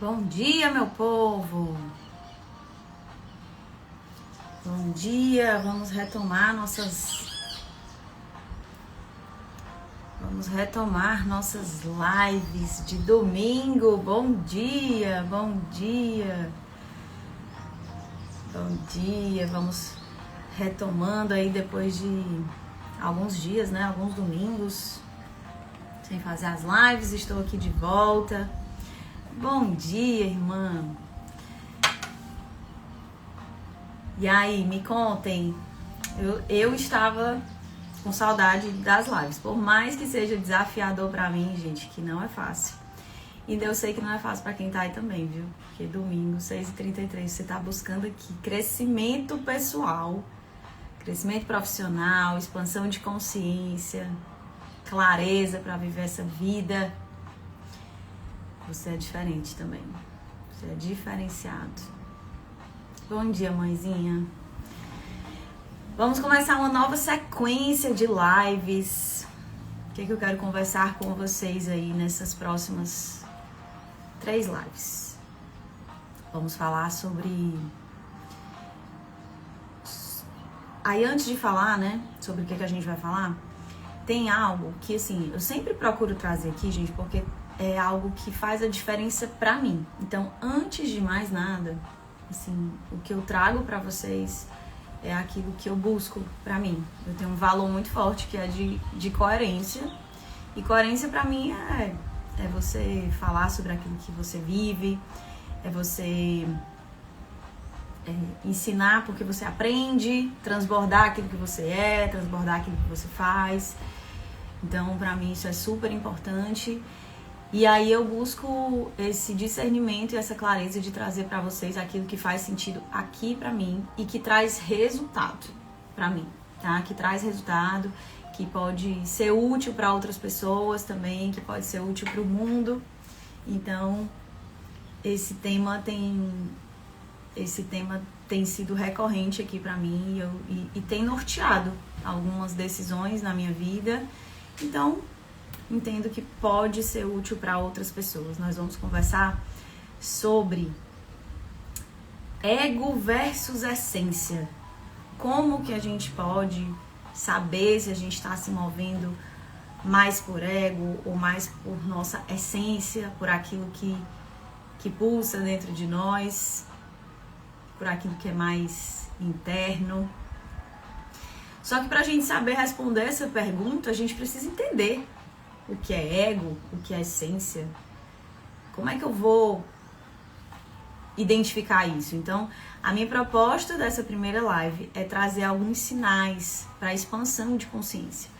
Bom dia, meu povo! Bom dia! Vamos retomar nossas lives de domingo. Bom dia, bom dia! Bom dia! Vamos retomando aí depois de alguns dias, né? Alguns domingos sem fazer as lives. Estou aqui de volta. Bom dia, irmã! E aí, me contem. Eu estava com saudade das lives. Por mais que seja desafiador pra mim, gente, que não é fácil. E eu sei que não é fácil pra quem tá aí também, viu? Porque domingo, 6h33, você tá buscando aqui crescimento pessoal, crescimento profissional, expansão de consciência, clareza pra viver essa vida. Você é diferente também. Você é diferenciado. Bom dia, mãezinha. Vamos começar uma nova sequência de lives. O que eu quero conversar com vocês aí nessas próximas 3 lives? Vamos falar sobre... Aí, antes de falar, né, sobre o que a gente vai falar, tem algo que, assim, eu sempre procuro trazer aqui, gente, porque é algo que faz a diferença pra mim. Então, antes de mais nada, assim, o que eu trago pra vocês é aquilo que eu busco pra mim. Eu tenho um valor muito forte que é de coerência. E coerência pra mim é você falar sobre aquilo que você vive, é você ensinar porque você aprende, transbordar aquilo que você é, transbordar aquilo que você faz. Então, pra mim, isso é super importante. E aí eu busco esse discernimento e essa clareza de trazer pra vocês aquilo que faz sentido aqui pra mim e que traz resultado pra mim, tá? Que traz resultado, que pode ser útil pra outras pessoas também, que pode ser útil pro mundo. Então, esse tema tem sido recorrente aqui pra mim e tem norteado algumas decisões na minha vida. Então, entendo que pode ser útil para outras pessoas. Nós vamos conversar sobre ego versus essência. Como que a gente pode saber se a gente está se movendo mais por ego ou mais por nossa essência, por aquilo que pulsa dentro de nós, por aquilo que é mais interno. Só que para a gente saber responder essa pergunta, a gente precisa entender o que é ego, o que é essência. Como é que eu vou identificar isso? Então, a minha proposta dessa primeira live é trazer alguns sinais para a expansão de consciência.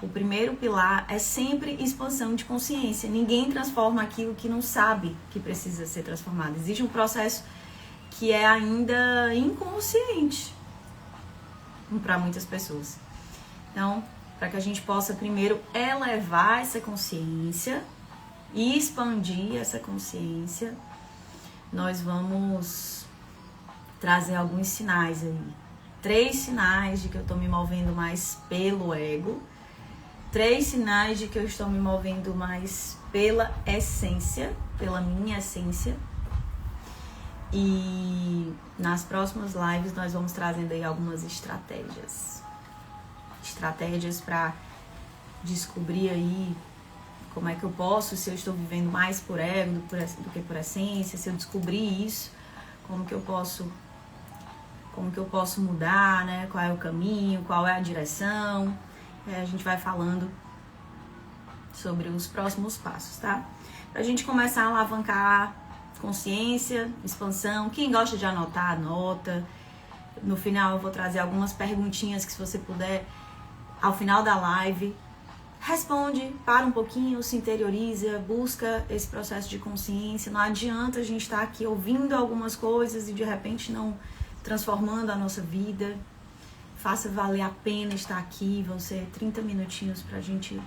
O primeiro pilar é sempre expansão de consciência. Ninguém transforma aquilo que não sabe que precisa ser transformado. Existe um processo que é ainda inconsciente para muitas pessoas. Então, para que a gente possa primeiro elevar essa consciência e expandir essa consciência, nós vamos trazer alguns sinais aí. 3 sinais de que eu estou me movendo mais pelo ego, 3 sinais de que eu estou me movendo mais pela essência, pela minha essência. E nas próximas lives nós vamos trazendo aí algumas estratégias para descobrir aí como é que eu posso, se eu estou vivendo mais por ego do que por essência, se eu descobrir isso, como que eu posso mudar, né? Qual é o caminho, qual é a direção. A gente vai falando sobre os próximos passos, tá? Pra gente começar a alavancar consciência, expansão. Quem gosta de anotar, anota. No final eu vou trazer algumas perguntinhas que, se você puder, ao final da live, responde, para um pouquinho, se interioriza, busca esse processo de consciência. Não adianta a gente estar aqui ouvindo algumas coisas e de repente não transformando a nossa vida. Faça valer a pena estar aqui. Vão ser 30 minutinhos para a gente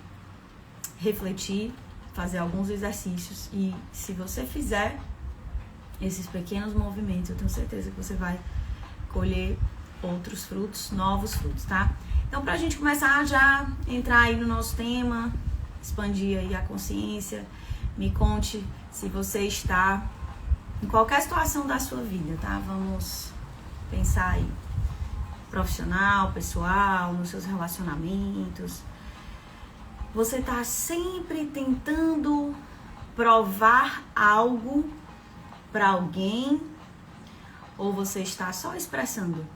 refletir, fazer alguns exercícios. E se você fizer esses pequenos movimentos, eu tenho certeza que você vai colher outros frutos, novos frutos, tá? Então, pra gente começar a já entrar aí no nosso tema, expandir aí a consciência, me conte se você está em qualquer situação da sua vida, tá? Vamos pensar aí, profissional, pessoal, nos seus relacionamentos. Você tá sempre tentando provar algo para alguém ou você está só expressando?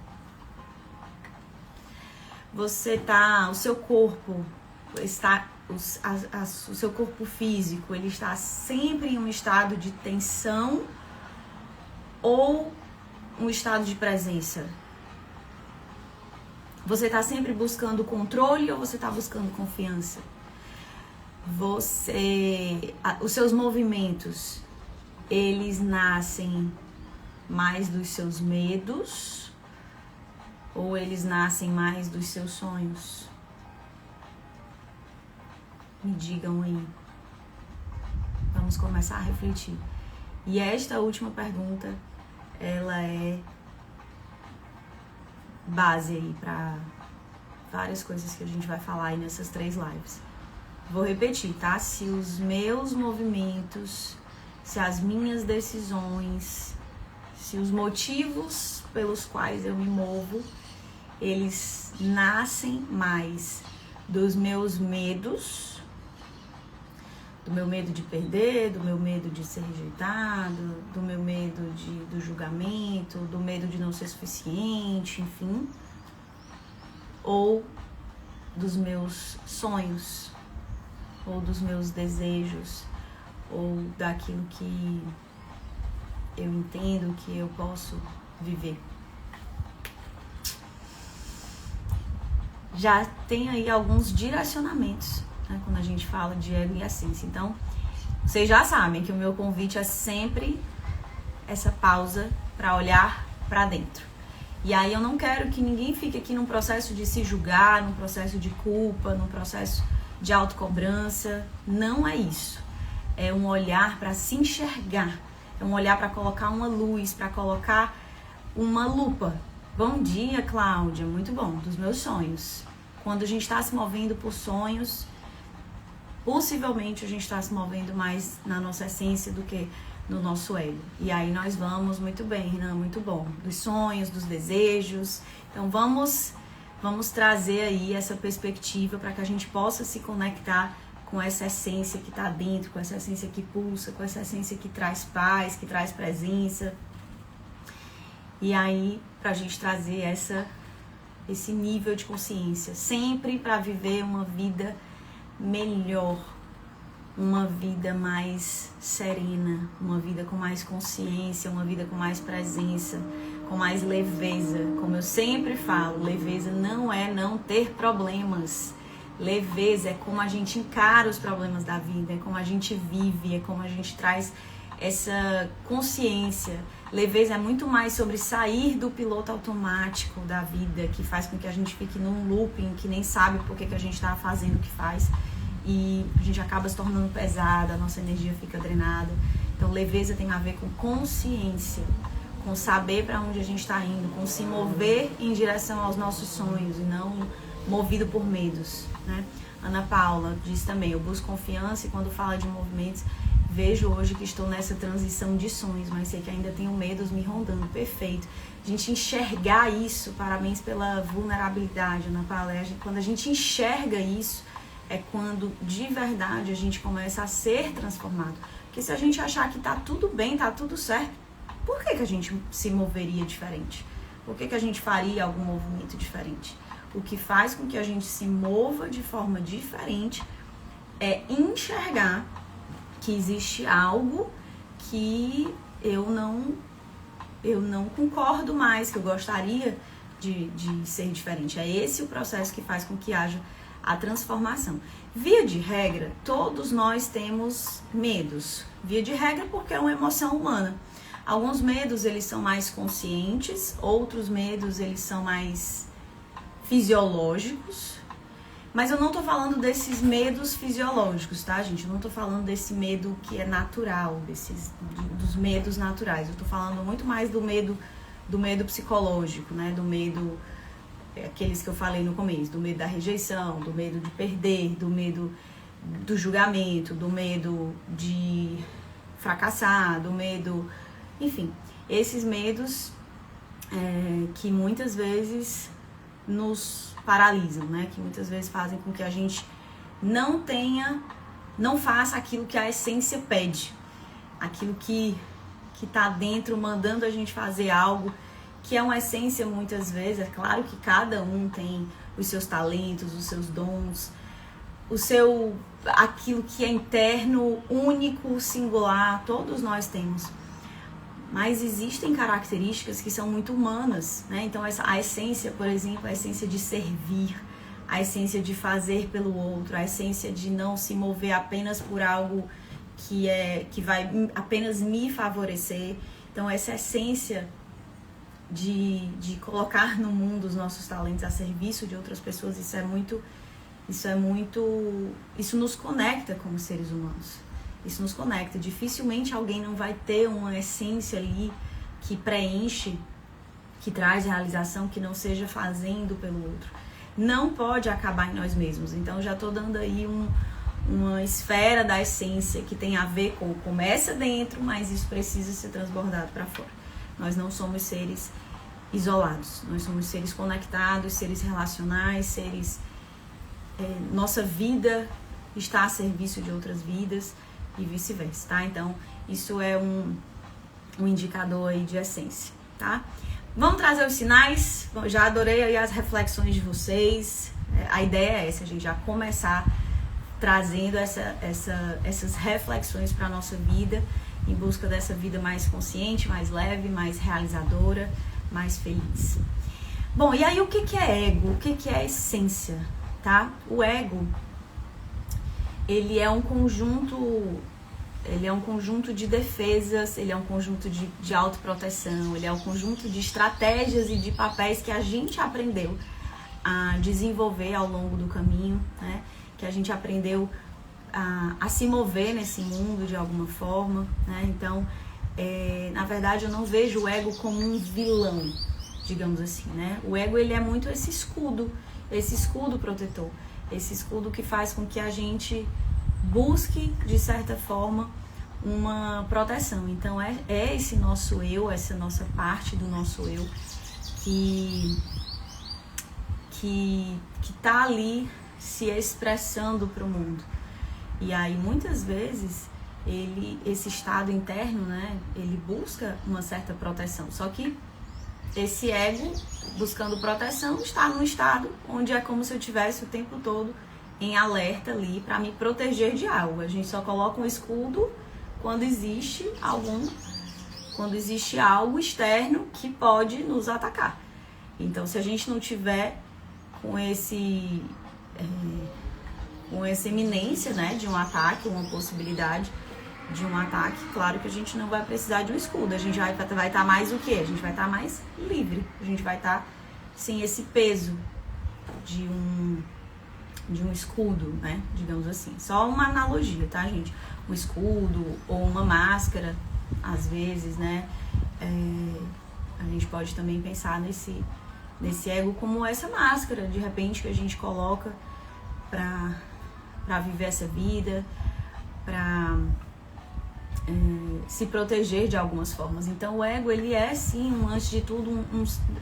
O seu corpo está, o seu corpo físico, ele está sempre em um estado de tensão ou um estado de presença? Você está sempre buscando controle ou você está buscando confiança? Os seus movimentos, eles nascem mais dos seus medos ou eles nascem mais dos seus sonhos? Me digam aí. Vamos começar a refletir. E esta última pergunta, ela é base aí para várias coisas que a gente vai falar aí nessas 3 lives. Vou repetir, tá? Se os meus movimentos, se as minhas decisões, se os motivos pelos quais eu me movo, eles nascem mais dos meus medos, do meu medo de perder, do meu medo de ser rejeitado, do meu medo do julgamento, do medo de não ser suficiente, enfim, ou dos meus sonhos, ou dos meus desejos, ou daquilo que eu entendo que eu posso viver. Já tem aí alguns direcionamentos, né, quando a gente fala de ego e essência. Então, vocês já sabem que o meu convite é sempre essa pausa para olhar para dentro. E aí eu não quero que ninguém fique aqui num processo de se julgar, num processo de culpa, num processo de autocobrança. Não é isso. É um olhar para se enxergar. É um olhar para colocar uma luz, para colocar uma lupa. Bom dia, Cláudia. Muito bom. Dos meus sonhos. Quando a gente está se movendo por sonhos, possivelmente a gente está se movendo mais na nossa essência do que no nosso ego. E aí nós vamos, muito bem, Renan, muito bom. Dos sonhos, dos desejos. Então vamos trazer aí essa perspectiva para que a gente possa se conectar com essa essência que está dentro, com essa essência que pulsa, com essa essência que traz paz, que traz presença. E aí, para a gente trazer esse nível de consciência, sempre para viver uma vida melhor, uma vida mais serena, uma vida com mais consciência, uma vida com mais presença, com mais leveza. Como eu sempre falo, leveza não é não ter problemas. Leveza é como a gente encara os problemas da vida, é como a gente vive, é como a gente traz essa consciência. Leveza é muito mais sobre sair do piloto automático da vida, que faz com que a gente fique num looping, que nem sabe por que a gente está fazendo o que faz. E a gente acaba se tornando pesada, a nossa energia fica drenada. Então, leveza tem a ver com consciência, com saber para onde a gente está indo, com se mover em direção aos nossos sonhos e não movido por medos, né? Ana Paula diz também, eu busco confiança e quando fala de movimentos, vejo hoje que estou nessa transição de sonhos, mas sei que ainda tenho medos me rondando. Perfeito. A gente enxergar isso, parabéns pela vulnerabilidade, Ana Paula. Quando a gente enxerga isso, é quando de verdade a gente começa a ser transformado. Porque se a gente achar que tá tudo bem, tá tudo certo, por que a gente se moveria diferente? Por que a gente faria algum movimento diferente? O que faz com que a gente se mova de forma diferente é enxergar que existe algo que eu não concordo mais, que eu gostaria de ser diferente. É esse o processo que faz com que haja a transformação. Via de regra, todos nós temos medos. Via de regra porque é uma emoção humana. Alguns medos, eles são mais conscientes, outros medos, eles são mais fisiológicos. Mas eu não tô falando desses medos fisiológicos, tá, gente? Eu não tô falando desse medo que é natural, dos medos naturais. Eu tô falando muito mais do medo psicológico, né? Do medo, aqueles que eu falei no começo, do medo da rejeição, do medo de perder, do medo do julgamento, do medo de fracassar, do medo Enfim, esses medos que muitas vezes nos paralisam, né? Que muitas vezes fazem com que a gente não faça aquilo que a essência pede, aquilo que tá dentro mandando a gente fazer algo que é uma essência muitas vezes. É claro que cada um tem os seus talentos, os seus dons, aquilo que é interno, único, singular, todos nós temos. Mas existem características que são muito humanas, né? Então a essência, por exemplo, a essência de servir, a essência de fazer pelo outro, a essência de não se mover apenas por algo que vai apenas me favorecer. Então essa essência de colocar no mundo os nossos talentos a serviço de outras pessoas, isso nos conecta como seres humanos. Isso nos conecta. Dificilmente alguém não vai ter uma essência ali que preenche, que traz realização, que não seja fazendo pelo outro. Não pode acabar em nós mesmos. Então já estou dando aí uma esfera da essência que tem a ver com começa dentro, mas isso precisa ser transbordado para fora. Nós não somos seres isolados. Nós somos seres conectados, seres relacionais, seres... nossa vida está a serviço de outras vidas e vice-versa, tá? Então, isso é um indicador aí de essência, tá? Vamos trazer os sinais. Já adorei aí as reflexões de vocês. A ideia é essa, a gente já começar trazendo essas reflexões para a nossa vida, em busca dessa vida mais consciente, mais leve, mais realizadora, mais feliz. Bom, e aí o que é ego? O que é essência, tá? O ego, ele é um conjunto de defesas, ele é um conjunto de autoproteção, ele é um conjunto de estratégias e de papéis que a gente aprendeu a desenvolver ao longo do caminho, né? Que a gente aprendeu a se mover nesse mundo de alguma forma, né? Então, na verdade, eu não vejo o ego como um vilão, digamos assim, né? O ego, ele é muito esse escudo protetor, esse escudo que faz com que a gente busque, de certa forma, uma proteção. Então, é esse nosso eu, essa nossa parte do nosso eu que tá ali se expressando para o mundo. E aí, muitas vezes, esse estado interno, né, ele busca uma certa proteção. Só que esse ego, buscando proteção, está num estado onde é como se eu tivesse o tempo todo em alerta ali para me proteger de algo. A gente só coloca um escudo quando existe algo externo que pode nos atacar. Então, se a gente não tiver com essa iminência, né, de um ataque, uma possibilidade de um ataque, claro que a gente não vai precisar de um escudo. A gente vai estar mais o quê? A gente vai estar mais livre. A gente vai estar sem esse peso de um escudo, né? Digamos assim. Só uma analogia, tá, gente? Um escudo ou uma máscara, às vezes, né? A gente pode também pensar nesse ego como essa máscara, de repente, que a gente coloca para viver essa vida, para se proteger de algumas formas. Então, o ego, ele é, sim, antes de tudo,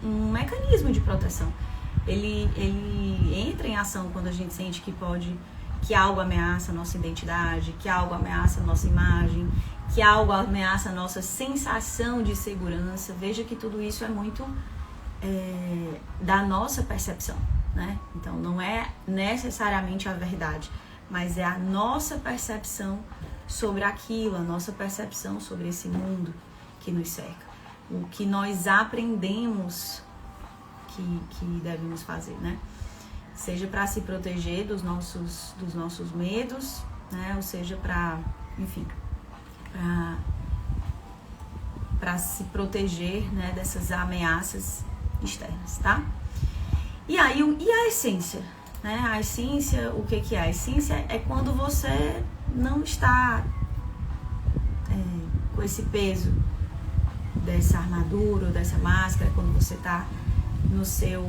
um mecanismo de proteção. Ele entra em ação quando a gente sente que algo ameaça a nossa identidade, que algo ameaça a nossa imagem, que algo ameaça a nossa sensação de segurança. Veja que tudo isso é muito da nossa percepção, né? Então, não é necessariamente a verdade, mas é a nossa percepção sobre aquilo, a nossa percepção sobre esse mundo que nos cerca. O que nós aprendemos que devemos fazer, né? Seja para se proteger dos nossos medos, né? Ou seja para, enfim, para se proteger, né, dessas ameaças externas, tá? E aí, e a essência, né? A essência, o que é? A essência é quando você não está com esse peso dessa armadura ou dessa máscara, quando você está no seu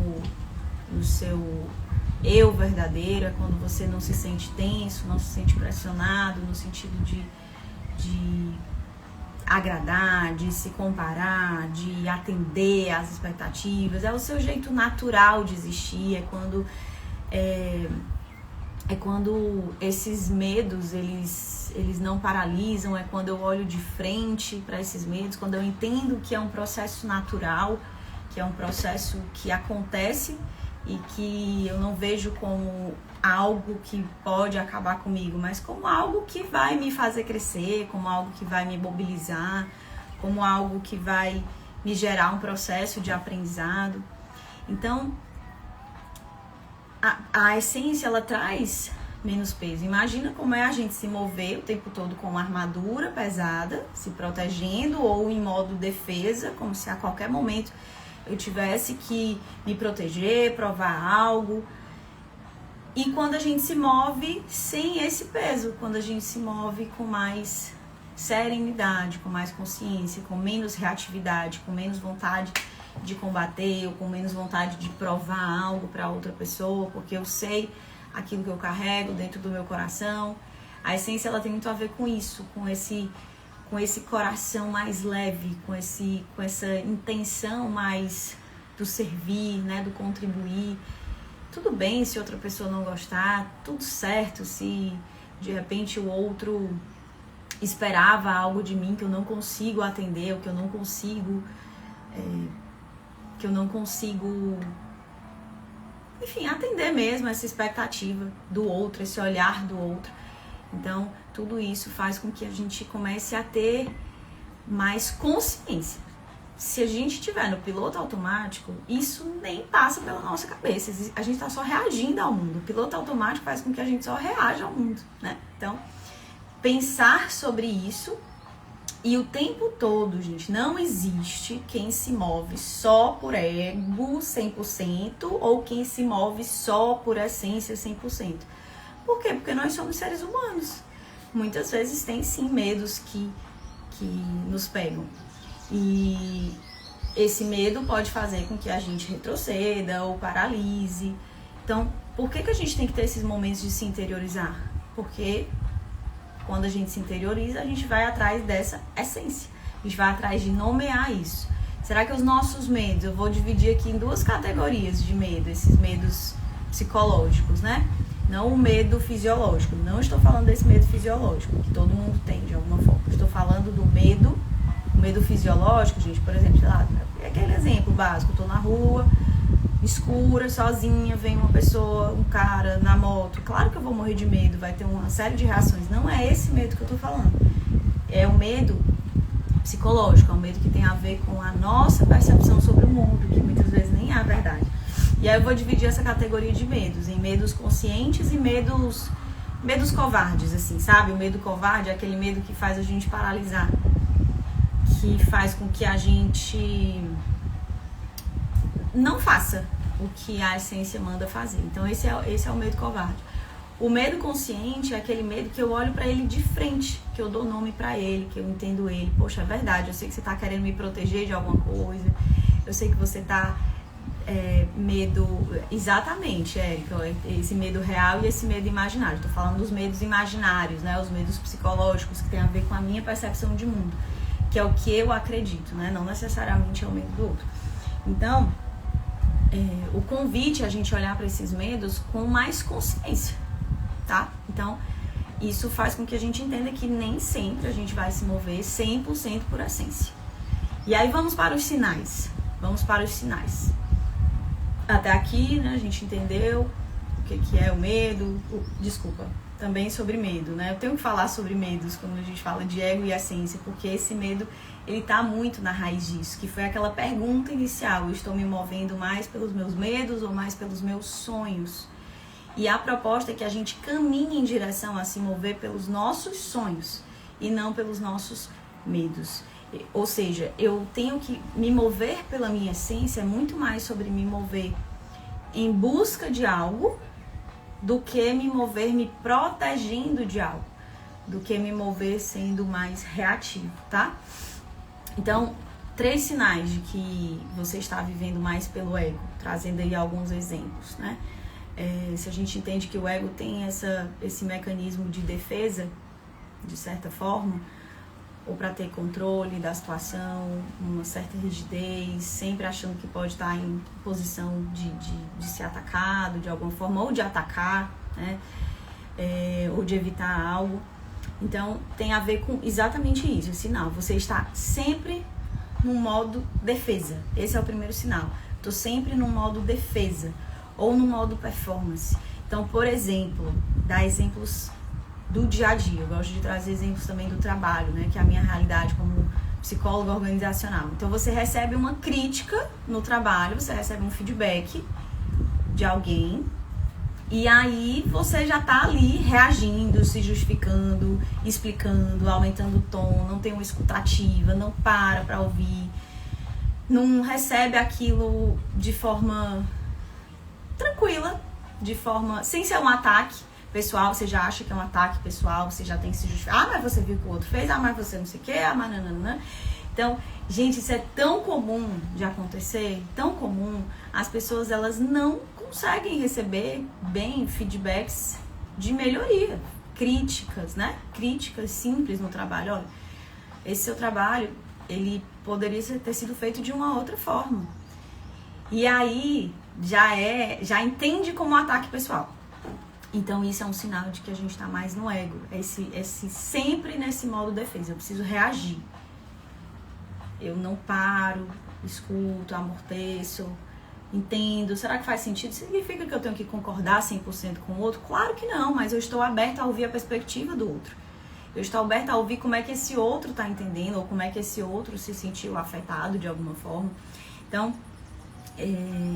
eu verdadeiro, é quando você não se sente tenso, não se sente pressionado, no sentido de agradar, de se comparar, de atender às expectativas. É o seu jeito natural de existir, é quando esses medos, eles não paralisam, é quando eu olho de frente para esses medos, quando eu entendo que é um processo natural, que é um processo que acontece e que eu não vejo como algo que pode acabar comigo, mas como algo que vai me fazer crescer, como algo que vai me mobilizar, como algo que vai me gerar um processo de aprendizado. Então, a essência, ela traz menos peso. Imagina como é a gente se mover o tempo todo com uma armadura pesada, se protegendo ou em modo defesa, como se a qualquer momento eu tivesse que me proteger, provar algo. E quando a gente se move sem esse peso, quando a gente se move com mais serenidade, com mais consciência, com menos reatividade, com menos vontade de combater ou com menos vontade de provar algo para outra pessoa, porque eu sei aquilo que eu carrego dentro do meu coração. A essência, ela tem muito a ver com isso, com esse coração mais leve, com essa intenção mais do servir, né, do contribuir. Tudo bem se outra pessoa não gostar, tudo certo se de repente o outro esperava algo de mim que eu não consigo atender, ou que eu não consigo, enfim, atender mesmo essa expectativa do outro, esse olhar do outro. Então, tudo isso faz com que a gente comece a ter mais consciência. Se a gente estiver no piloto automático, isso nem passa pela nossa cabeça. A gente está só reagindo ao mundo. O piloto automático faz com que a gente só reaja ao mundo, né? Então, pensar sobre isso. E o tempo todo, gente, não existe quem se move só por ego 100% ou quem se move só por essência 100%. Por quê? Porque nós somos seres humanos. Muitas vezes tem sim medos que nos pegam. E esse medo pode fazer com que a gente retroceda ou paralise. Então, por que a gente tem que ter esses momentos de se interiorizar? Porque quando a gente se interioriza, a gente vai atrás dessa essência. A gente vai atrás de nomear isso. Será que os nossos medos, eu vou dividir aqui em duas categorias de medo, esses medos psicológicos, né? Não o medo fisiológico. Não estou falando desse medo fisiológico, que todo mundo tem de alguma forma. Estou falando do medo, o medo fisiológico, gente, por exemplo, sei lá, é aquele exemplo básico, eu tô na rua, escura, sozinha, vem uma pessoa, um cara na moto, claro que eu vou morrer de medo, vai ter uma série de reações. Não é esse medo que eu tô falando. É o medo psicológico, é um medo que tem a ver com a nossa percepção sobre o mundo, que muitas vezes nem é a verdade. E aí eu vou dividir essa categoria de medos em medos conscientes e medos covardes, assim, sabe? O medo covarde é aquele medo que faz a gente paralisar, que faz com que a gente não faça o que a essência manda fazer. Então esse é o medo covarde. O medo consciente é aquele medo que eu olho pra ele de frente, que eu dou nome pra ele, que eu entendo ele. Poxa, é verdade, eu sei que você tá querendo me proteger de alguma coisa, eu sei que você tá medo, exatamente, Érica, esse medo real e esse medo imaginário. Tô falando dos medos imaginários, né, os medos psicológicos que tem a ver com a minha percepção de mundo, que é o que eu acredito, né, não necessariamente é o medo do outro. Então, o convite é a gente olhar para esses medos com mais consciência, tá? Então, isso faz com que a gente entenda que nem sempre a gente vai se mover 100% por essência. E aí vamos para os sinais. Até aqui, né, a gente entendeu o que é o medo. Também sobre medo, né? Eu tenho que falar sobre medos quando a gente fala de ego e essência, porque esse medo, ele tá muito na raiz disso, que foi aquela pergunta inicial: eu estou me movendo mais pelos meus medos ou mais pelos meus sonhos? E a proposta é que a gente caminhe em direção a se mover pelos nossos sonhos e não pelos nossos medos. Ou seja, eu tenho que me mover pela minha essência, é muito mais sobre me mover em busca de algo do que me mover me protegendo de algo, do que me mover sendo mais reativo, tá? Então, 3 sinais de que você está vivendo mais pelo ego, trazendo aí alguns exemplos, né? Se a gente entende que o ego tem esse mecanismo de defesa, de certa forma, ou para ter controle da situação, uma certa rigidez, sempre achando que pode estar em posição de ser atacado de alguma forma, ou de atacar, né? Ou de evitar algo. Então, tem a ver com exatamente isso, o sinal. Você está sempre no modo defesa. Esse é o primeiro sinal. Estou sempre no modo defesa ou no modo performance. Então, por exemplo, dar exemplos do dia a dia. Eu gosto de trazer exemplos também do trabalho, né? Que é a minha realidade como psicóloga organizacional. Então, você recebe uma crítica no trabalho, você recebe um feedback de alguém, e aí você já tá ali reagindo, se justificando, explicando, aumentando o tom, não tem uma escutativa, não para ouvir, não recebe aquilo de forma tranquila, de forma sem ser um ataque pessoal. Você já acha que é um ataque pessoal, você já tem que se justificar. Mas você viu que o outro fez, mas você não sei o que, mas nananã. Então, gente, isso é tão comum de acontecer, tão comum. As pessoas, elas não conseguem receber bem feedbacks de melhoria, críticas, né? Críticas simples no trabalho. Olha, esse seu trabalho, ele poderia ter sido feito de uma outra forma. E aí, já entende como um ataque pessoal. Então, isso é um sinal de que a gente está mais no ego. Esse sempre nesse modo defesa. Eu preciso reagir. Eu não paro, escuto, amorteço, entendo. Será que faz sentido? Significa que eu tenho que concordar 100% com o outro? Claro que não, mas eu estou aberta a ouvir a perspectiva do outro. Eu estou aberta a ouvir como é que esse outro está entendendo, ou como é que esse outro se sentiu afetado de alguma forma. Então,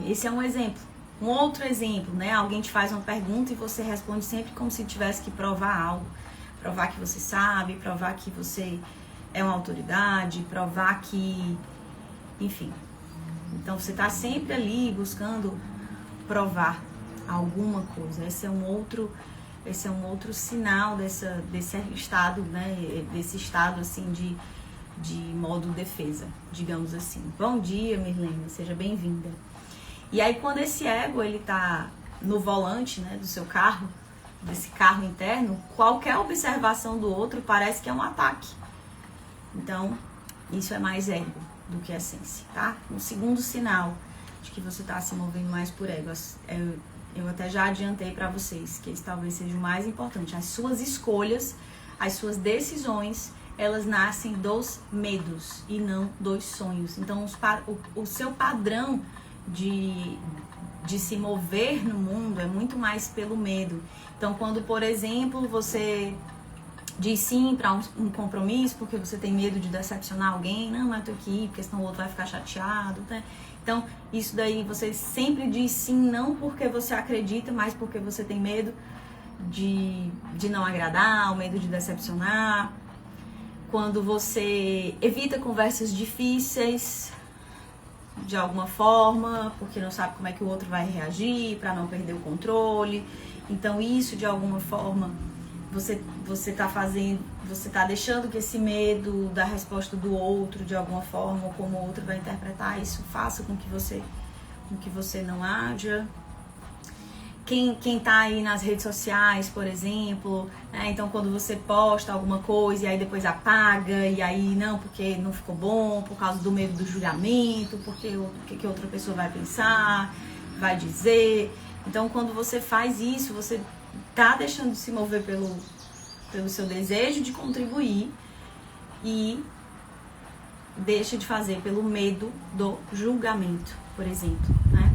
esse é um exemplo. Um outro exemplo, né? Alguém te faz uma pergunta e você responde sempre como se tivesse que provar algo. Provar que você sabe, provar que você é uma autoridade, provar que... Enfim. Então, você está sempre ali buscando provar alguma coisa. Esse é um outro sinal desse estado, né? Desse estado, assim, de modo defesa, digamos assim. Bom dia, Mirlene, seja bem-vinda. E aí, quando esse ego, ele tá no volante, né, do seu carro, desse carro interno, qualquer observação do outro parece que é um ataque. Então, isso é mais ego do que essência, tá? Um segundo sinal de que você tá se movendo mais por ego. Eu até já adiantei para vocês que esse talvez seja o mais importante. As suas escolhas, as suas decisões, elas nascem dos medos e não dos sonhos. Então, o seu padrão de se mover no mundo é muito mais pelo medo. Então, quando, por exemplo, você diz sim para um compromisso porque você tem medo de decepcionar alguém, não, mas eu tô aqui porque senão o outro vai ficar chateado, né? Então, isso daí, você sempre diz sim, não porque você acredita, mas porque você tem medo de não agradar, o medo de decepcionar. Quando você evita conversas difíceis de alguma forma, porque não sabe como é que o outro vai reagir, para não perder o controle. Então, isso, de alguma forma, você tá deixando que esse medo da resposta do outro, de alguma forma, ou como o outro vai interpretar, isso faça com que você não haja. Quem tá aí nas redes sociais, por exemplo, né? Então, quando você posta alguma coisa e aí depois apaga, e aí não, porque não ficou bom, por causa do medo do julgamento, porque o que outra pessoa vai pensar, vai dizer. Então, quando você faz isso, você tá deixando de se mover pelo seu desejo de contribuir e deixa de fazer pelo medo do julgamento, por exemplo, né?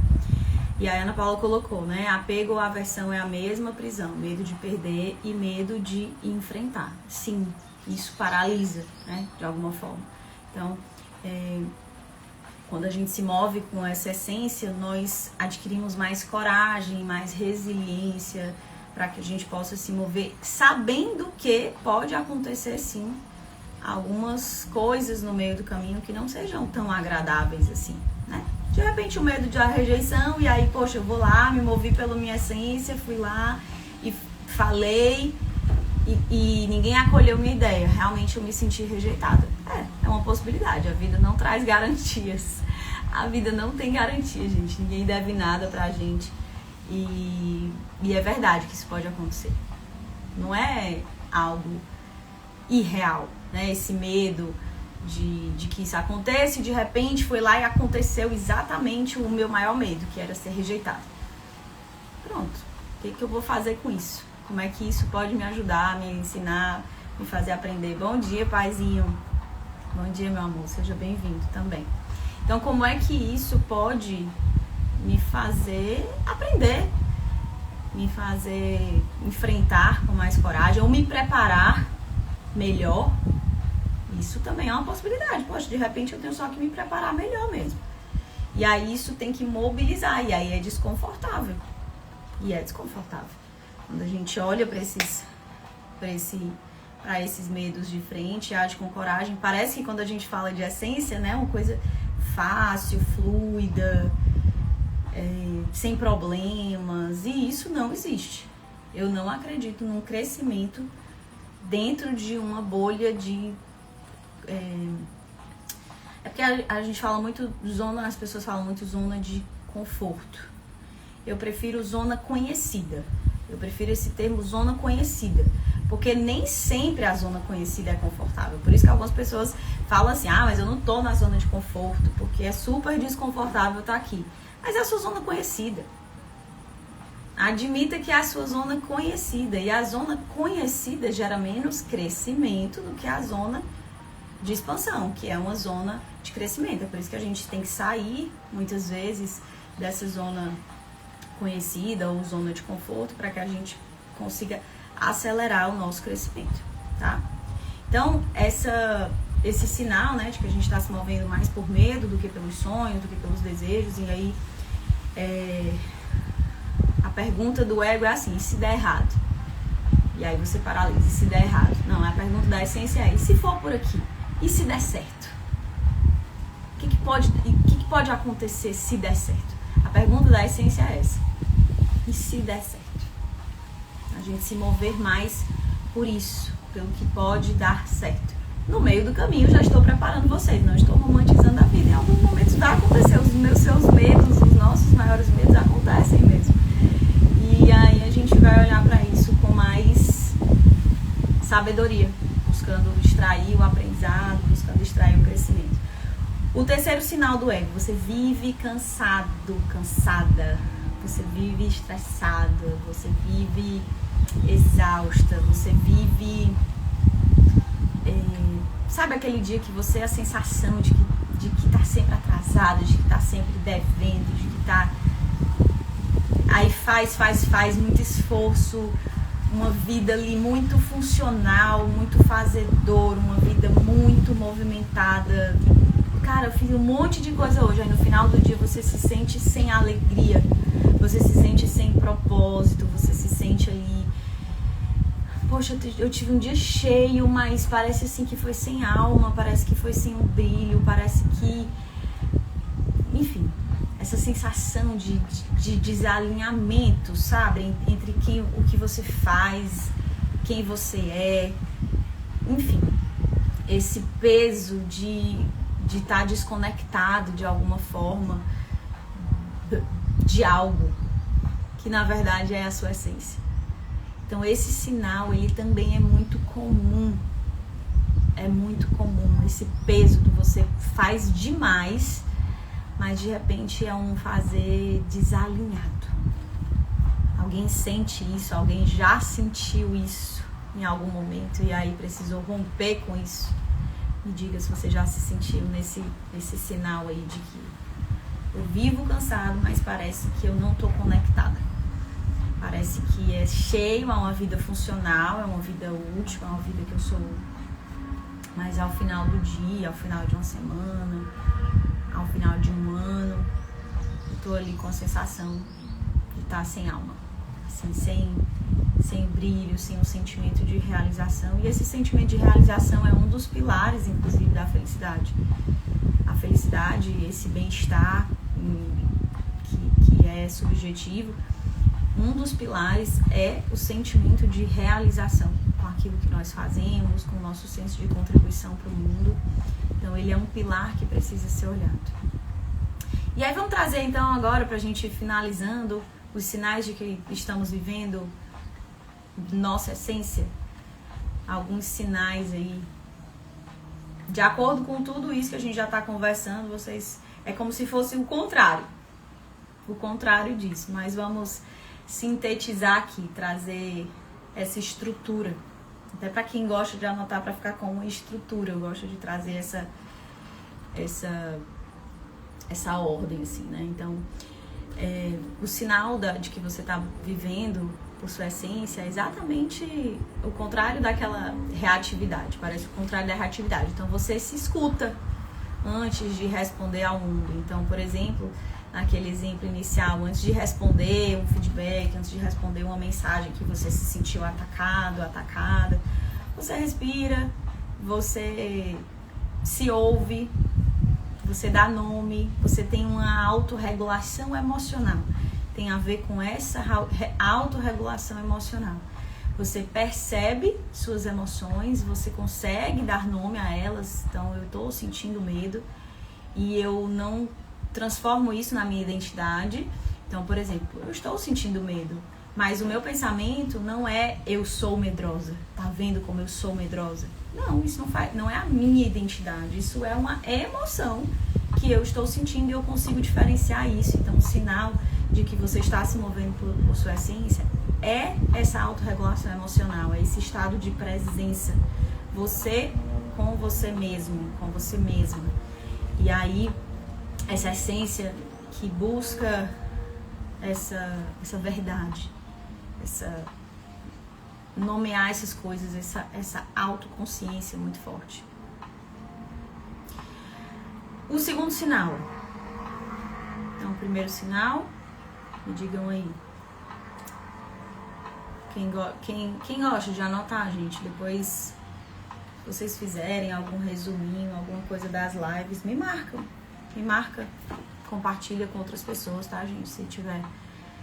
E a Ana Paula colocou, né? Apego ou aversão é a mesma prisão. Medo de perder e medo de enfrentar. Sim, isso paralisa, né? De alguma forma. Então, quando a gente se move com essa essência, nós adquirimos mais coragem, mais resiliência, para que a gente possa se mover sabendo que pode acontecer, sim, algumas coisas no meio do caminho que não sejam tão agradáveis assim, né? De repente o medo da rejeição, e aí, poxa, eu vou lá, me movi pela minha essência, fui lá e falei e ninguém acolheu minha ideia. Realmente eu me senti rejeitada. É uma possibilidade, a vida não traz garantias. A vida não tem garantia, gente. Ninguém deve nada pra gente. E é verdade que isso pode acontecer. Não é algo irreal, né? Esse medo de que isso aconteça, e de repente foi lá e aconteceu exatamente o meu maior medo, que era ser rejeitado. Pronto, o que eu vou fazer com isso? Como é que isso pode me ajudar, me ensinar, me fazer aprender? Bom dia, paizinho. Bom dia, meu amor, seja bem-vindo também. Então, como é que isso pode me fazer aprender, me fazer enfrentar com mais coragem, ou me preparar melhor? Isso também é uma possibilidade. Poxa, de repente eu tenho só que me preparar melhor mesmo. E aí isso tem que mobilizar, e aí é desconfortável. E é desconfortável. Quando a gente olha para esses medos de frente, age com coragem, parece que quando a gente fala de essência, né, uma coisa fácil, fluida, sem problemas, e isso não existe. Eu não acredito num crescimento dentro de uma bolha de... É porque a gente fala muito zona, as pessoas falam muito zona de conforto. Eu prefiro zona conhecida. Eu prefiro esse termo zona conhecida. Porque nem sempre a zona conhecida é confortável. Por isso que algumas pessoas falam assim, mas eu não tô na zona de conforto, porque é super desconfortável estar aqui. Mas é a sua zona conhecida. Admita que é a sua zona conhecida. E a zona conhecida gera menos crescimento do que a zona de expansão, que é uma zona de crescimento. É por isso que a gente tem que sair, muitas vezes, dessa zona conhecida ou zona de conforto, para que a gente consiga acelerar o nosso crescimento, tá? Então, esse sinal, né, de que a gente está se movendo mais por medo do que pelos sonhos, do que pelos desejos, e aí a pergunta do ego é assim, e se der errado? E aí você paralisa, e se der errado? Não, a pergunta da essência é, e se for por aqui? E se der certo? O que pode acontecer se der certo? A pergunta da essência é essa. E se der certo? A gente se mover mais por isso, pelo que pode dar certo. No meio do caminho, já estou preparando vocês, não estou romantizando a vida. Em alguns momentos vai acontecer, seus medos, os nossos maiores medos acontecem mesmo. E aí a gente vai olhar para isso com mais sabedoria, buscando extrair o aprendizado, buscando extrair o crescimento. O terceiro sinal do ego, você vive cansado, cansada, você vive estressada, você vive exausta, você vive... sabe aquele dia que você, a sensação de que tá sempre atrasado, de que tá sempre devendo, de que tá... Aí faz muito esforço, uma vida ali muito funcional, muito fazedor, uma vida muito movimentada. Cara, eu fiz um monte de coisa hoje, aí no final do dia você se sente sem alegria, você se sente sem propósito, você se sente ali... Poxa, eu tive um dia cheio, mas parece assim que foi sem alma, parece que foi sem um brilho, parece que... Enfim, essa sensação de desalinhamento, sabe? Entre o que você faz, quem você é. Enfim, esse peso de estar desconectado de alguma forma de algo que na verdade é a sua essência. Então esse sinal, ele também é muito comum. É muito comum esse peso do você faz demais, mas de repente é um fazer desalinhado. Alguém sente isso, alguém já sentiu isso em algum momento e aí precisou romper com isso. Me diga se você já se sentiu nesse sinal aí de que eu vivo cansado, mas parece que eu não estou conectada. Parece que é cheio, é uma vida funcional, é uma vida útil, é uma vida que eu sou... Mas ao final do dia, ao final de uma semana, ao final de um ano, eu tô ali com a sensação de estar sem alma. Assim, sem brilho, sem um sentimento de realização. E esse sentimento de realização é um dos pilares, inclusive, da felicidade. A felicidade, esse bem-estar que é subjetivo, um dos pilares é o sentimento de realização com aquilo que nós fazemos, com o nosso senso de contribuição para o mundo. Então ele é um pilar que precisa ser olhado. E aí vamos trazer então agora, para a gente ir finalizando, os sinais de que estamos vivendo nossa essência. Alguns sinais aí de acordo com tudo isso que a gente já está conversando, vocês é como se fosse o contrário disso, mas vamos sintetizar aqui, trazer essa estrutura, até para quem gosta de anotar para ficar com uma estrutura, eu gosto de trazer essa ordem assim, né? Então, o sinal de que você está vivendo por sua essência é exatamente o contrário daquela reatividade, parece o contrário da reatividade. Então você se escuta antes de responder ao mundo. Então, por exemplo, naquele exemplo inicial, antes de responder um feedback, antes de responder uma mensagem que você se sentiu atacado, atacada, você respira, você se ouve, você dá nome, você tem uma autorregulação emocional. Tem a ver com essa autorregulação emocional. Você percebe suas emoções, você consegue dar nome a elas. Então, eu estou sentindo medo e eu não transformo isso na minha identidade. Então, por exemplo, eu estou sentindo medo, mas o meu pensamento não é eu sou medrosa. Tá vendo como eu sou medrosa? Não, isso não é a minha identidade. Isso é uma emoção que eu estou sentindo e eu consigo diferenciar isso. Então, o sinal de que você está se movendo por sua essência é essa autorregulação emocional, é esse estado de presença, você com você mesmo, com você mesma. E aí, essa essência que busca essa verdade, nomear essas coisas, essa autoconsciência muito forte. O segundo sinal. Então, o primeiro sinal, me digam aí. Quem gosta de anotar, gente, depois se vocês fizerem algum resuminho, alguma coisa das lives, me marca, compartilha com outras pessoas, tá, gente? Se tiver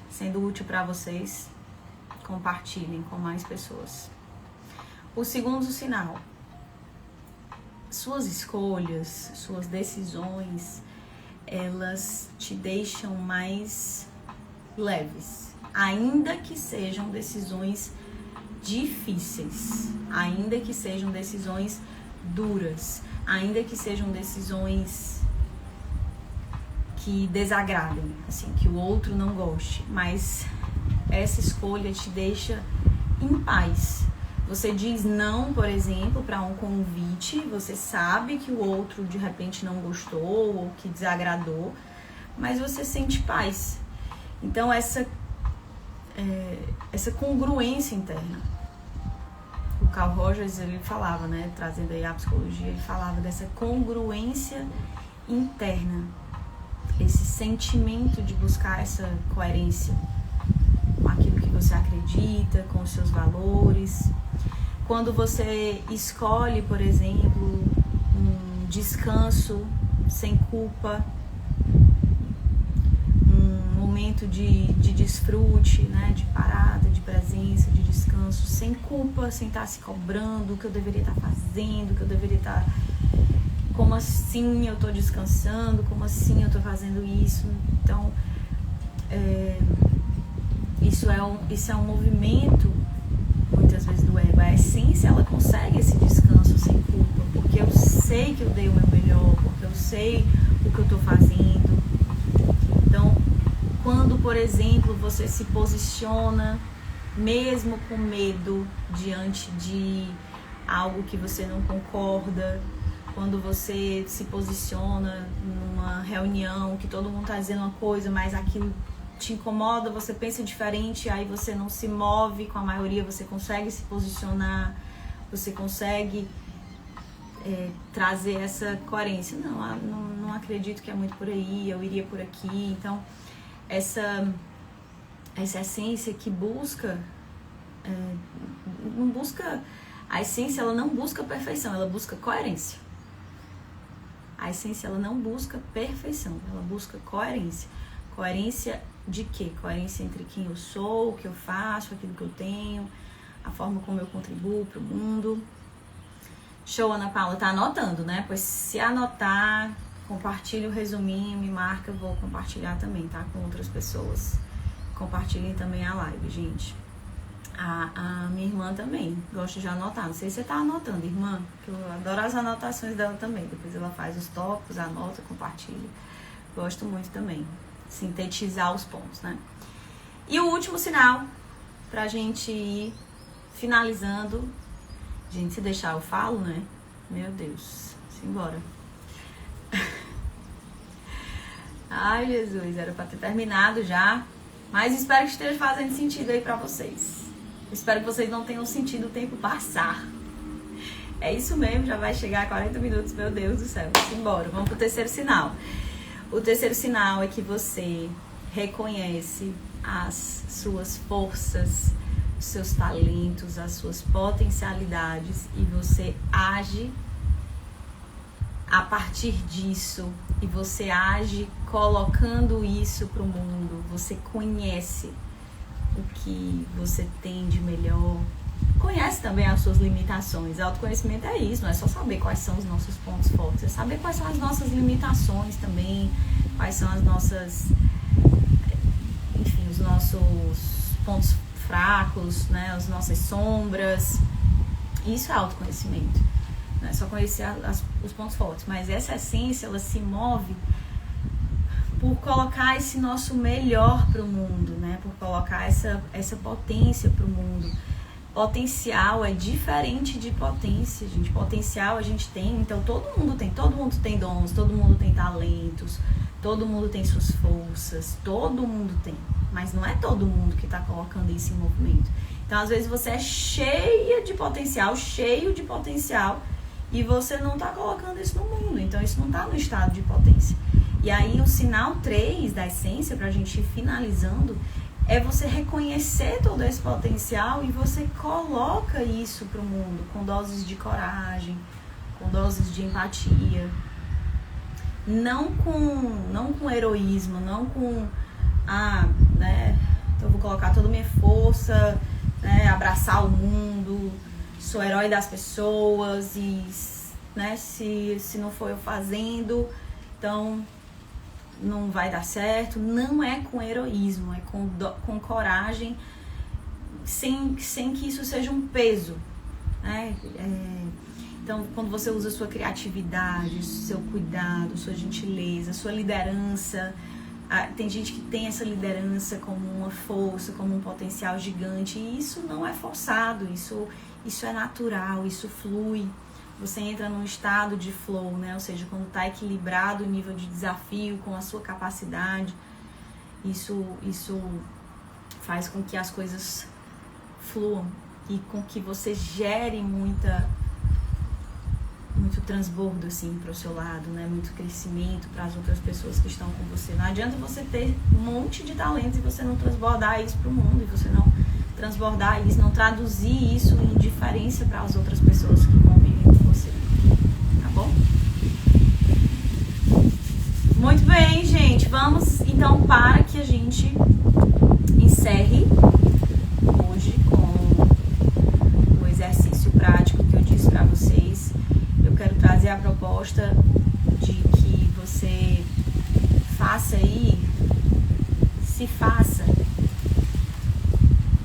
sendo útil pra vocês, compartilhem com mais pessoas. O segundo sinal. Suas escolhas, suas decisões, elas te deixam mais leves, ainda que sejam decisões difíceis, ainda que sejam decisões duras, ainda que sejam decisões que desagradem, assim, que o outro não goste, mas essa escolha te deixa em paz. Você diz não, por exemplo, para um convite, você sabe que o outro de repente não gostou ou que desagradou, mas você sente paz. Então, essa congruência interna. O Carl Rogers, ele falava, né, trazendo aí a psicologia, ele falava dessa congruência interna, esse sentimento de buscar essa coerência com aquilo que você acredita, com os seus valores. Quando você escolhe, por exemplo, um descanso sem culpa, um momento de desfrute, né, de parada, de presença, de descanso, sem culpa, sem estar se cobrando o que eu deveria estar fazendo, o que eu deveria estar... Como assim eu estou descansando? Como assim eu estou fazendo isso? Então, isso é um movimento, muitas vezes, do ego. A essência, ela consegue esse descanso sem culpa, porque eu sei que eu dei o meu melhor, porque eu sei o que eu estou fazendo. Então, quando, por exemplo, você se posiciona, mesmo com medo, diante de algo que você não concorda, quando você se posiciona numa reunião que todo mundo está dizendo uma coisa, mas aquilo te incomoda, você pensa diferente, aí você não se move com a maioria, você consegue se posicionar, você consegue trazer essa coerência. Não acredito que é muito por aí, eu iria por aqui. Então, essa essência que busca, não busca, a essência, ela não busca perfeição, ela busca coerência. A essência, ela não busca perfeição, ela busca coerência. Coerência de quê? Coerência entre quem eu sou, o que eu faço, aquilo que eu tenho, a forma como eu contribuo para o mundo. Show, Ana Paula, tá anotando, né? Pois se anotar, compartilhe o resuminho, me marca, eu vou compartilhar também, tá? Com outras pessoas. Compartilhem também a live, gente. A minha irmã irmã também gosta de anotar. Não sei se você tá anotando, irmã, que eu adoro as anotações dela também. Depois ela faz os tópicos, anota, compartilha. Gosto muito também. Sintetizar os pontos, né? E o último sinal, pra gente ir finalizando. Gente, se deixar eu falo, né? Meu Deus, simbora. Ai, Jesus, era pra ter terminado já. Mas espero que esteja fazendo sentido aí pra vocês. Espero que vocês não tenham sentido o tempo passar. É isso mesmo, já vai chegar a 40 minutos, meu Deus do céu. Simbora, vamos pro terceiro sinal. O terceiro sinal é que você reconhece as suas forças, os seus talentos, as suas potencialidades e você age a partir disso e você age colocando isso para o mundo. Você conhece o que você tem de melhor, conhece também as suas limitações. Autoconhecimento é isso, não é só saber quais são os nossos pontos fortes, é saber quais são as nossas limitações também, quais são as nossas, enfim, os nossos pontos fracos, né, as nossas sombras. Isso é autoconhecimento. Não é só conhecer os pontos fortes, mas essa essência, ela se move por colocar esse nosso melhor para o mundo, né? Por colocar essa potência para o mundo. Potencial é diferente de potência, gente. Potencial a gente tem, então todo mundo tem dons, todo mundo tem talentos, todo mundo tem suas forças, todo mundo tem, mas não é todo mundo que está colocando isso em movimento. Então às vezes você é cheio de potencial, e você não está colocando isso no mundo, então isso não está no estado de potência. E aí o sinal 3 da essência, para a gente ir finalizando, é você reconhecer todo esse potencial e você coloca isso para o mundo com doses de coragem, com doses de empatia, não com heroísmo, não com né, então eu vou colocar toda a minha força, né, abraçar o mundo, sou herói das pessoas e, né, se não for eu fazendo, então não vai dar certo. Não é com heroísmo, é com coragem, sem que isso seja um peso, né? Então, quando você usa sua criatividade, seu cuidado, sua gentileza, sua liderança, tem gente que tem essa liderança como uma força, como um potencial gigante, e isso não é forçado, isso é natural, isso flui. Você entra num estado de flow, né? Ou seja, quando está equilibrado o nível de desafio com a sua capacidade, isso faz com que as coisas fluam e com que você gere muito transbordo assim para o seu lado, né? Muito crescimento para as outras pessoas que estão com você. Não adianta você ter um monte de talentos e você não transbordar isso para o mundo, e você não transbordar isso, não traduzir isso em diferença para as outras pessoas que convivem com você, tá bom? Muito bem, gente, vamos então para que a gente encerre hoje com o exercício prático que eu disse para vocês. Eu quero trazer a proposta de que você faça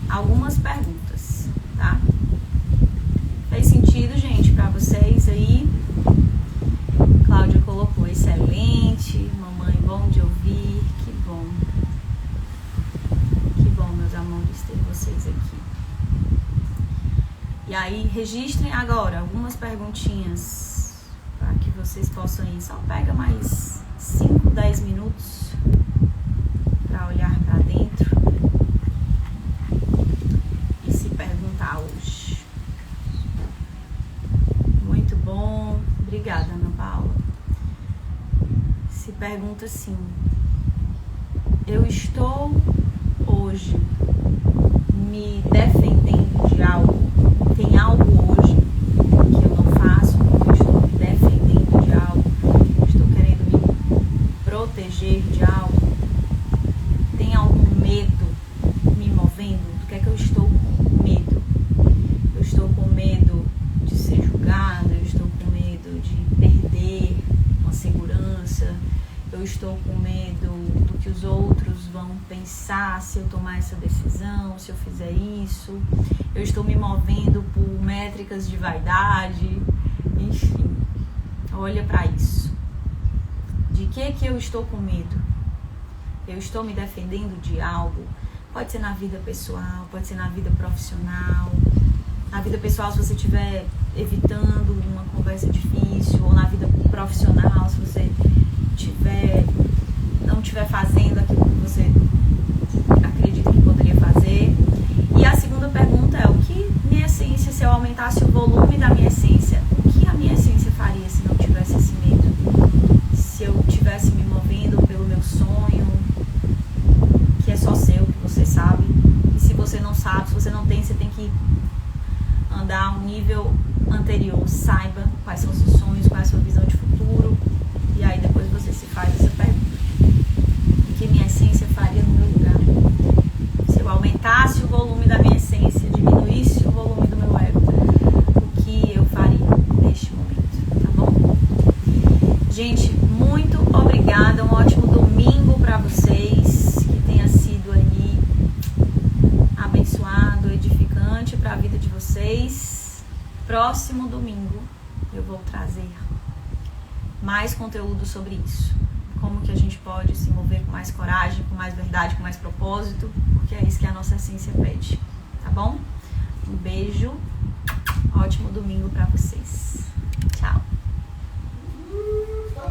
algumas perguntas, tá? Fez sentido, gente, pra vocês aí? Cláudia colocou excelente, mamãe, bom de ouvir, que bom. Que bom, meus amores, ter vocês aqui. E aí, registrem agora algumas perguntinhas para que vocês possam ir. Só pega mais 5, 10 minutos para olhar para dentro e se perguntar hoje. Muito bom. Obrigada, Ana Paula. Se pergunta assim: eu estou hoje me defendendo de algo? Tem algo hoje que eu não faço, eu estou me defendendo de algo, estou querendo me proteger de algo? Tem algum medo me movendo? Do que é que eu estou com medo? Eu estou com medo de ser julgada, eu estou com medo de perder uma segurança, eu estou com medo do que os outros vão pensar se eu tomar essa decisão, se eu fizer isso. Eu estou me movendo por métricas de vaidade. Enfim, olha para isso. De que eu estou com medo? Eu estou me defendendo de algo? Pode ser na vida pessoal, pode ser na vida profissional. Na vida pessoal, se você estiver evitando uma conversa difícil, ou na vida profissional, se você não estiver fazendo aquilo que você acredita que poderia fazer. E a segunda pergunta é: o que minha essência, se eu aumentasse o volume da minha essência, o que a minha essência faria se não tivesse esse medo? Se eu estivesse me movendo pelo meu sonho, que é só seu, que você sabe. E se você não sabe, se você não tem, você tem que andar a um nível anterior. Saiba quais são os seus sonhos, qual é a sua visão de futuro. E aí depois você se faz essa pergunta: o que minha essência faria no meu lugar? Se eu aumentasse o volume da minha essência, diminuísse o volume do meu ego, o que eu faria neste momento? Tá bom? Gente, muito obrigada. Um ótimo domingo para vocês. Que tenha sido aí abençoado, edificante para a vida de vocês. Próximo domingo eu vou trazer mais conteúdo sobre isso. Como que a gente pode se mover com mais coragem, com mais verdade, com mais propósito, porque é isso que a nossa essência pede, tá bom? Um beijo, ótimo domingo para vocês. Tchau.